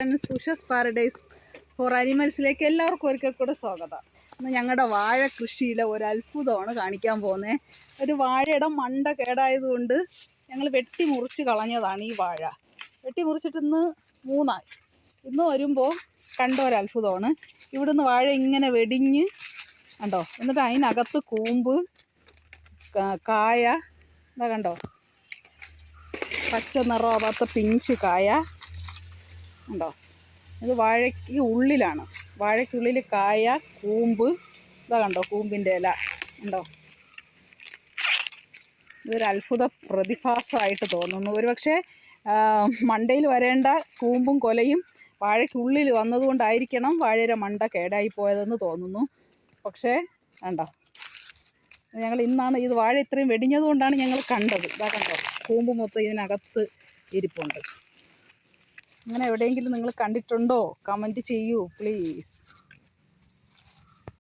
സുഷസ് paradise four അനിമൽസിലേക്ക് എല്ലാവർക്കും ഒരിക്കൽ കൂടെ സ്വാഗതം. ഇന്ന് ഞങ്ങളുടെ വാഴ കൃഷിയിലെ ഒരു അത്ഭുതമാണ് കാണിക്കാൻ പോകുന്നത്. ഒരു വാഴയുടെ മണ്ട കേടായതുകൊണ്ട് ഞങ്ങൾ വെട്ടി മുറിച്ച് കളഞ്ഞതാണ് ഈ വാഴ. വെട്ടി മുറിച്ചിട്ട് ഇന്ന് 3 ആയി. ഇന്ന് വരുമ്പോൾ കണ്ട ഒരു അത്ഭുതമാണ്. ഇവിടുന്ന് വാഴ ഇങ്ങനെ വെടിഞ്ഞ് കണ്ടോ, എന്നിട്ട് അതിനകത്ത് കൂമ്പ്, കായ ഇതാ കണ്ടോ, പച്ച നിറമാവാത്ത പിഞ്ച് കായ ഉണ്ടോ. ഇത് വാഴയ്ക്ക് ഉള്ളിലാണ്. വാഴയ്ക്കുള്ളിൽ കായ, കൂമ്പ് ഇതാ കണ്ടോ, കൂമ്പിൻ്റെ ഇല ഉണ്ടോ. ഇതൊരു അത്ഭുത പ്രതിഭാസമായിട്ട് തോന്നുന്നു. ഒരുപക്ഷെ മണ്ടയിൽ വരേണ്ട കൂമ്പും കൊലയും വാഴയ്ക്കുള്ളിൽ വന്നതുകൊണ്ടായിരിക്കണം വാഴയുടെ മണ്ട കേടായി പോയതെന്ന് തോന്നുന്നു. പക്ഷേ കണ്ടോ, ഞങ്ങൾ ഇന്നാണ് ഇത് വാഴ ഇത്രയും വെടിഞ്ഞതുകൊണ്ടാണ് ഞങ്ങൾ കണ്ടത്. ഇതാ കണ്ടോ, കൂമ്പ് മൊത്തം ഇതിനകത്ത് ഇരിപ്പുണ്ട്. അങ്ങനെ എവിടെയെങ്കിലും നിങ്ങൾ കണ്ടിട്ടുണ്ടോ? കമൻറ്റ് ചെയ്യൂ പ്ലീസ്.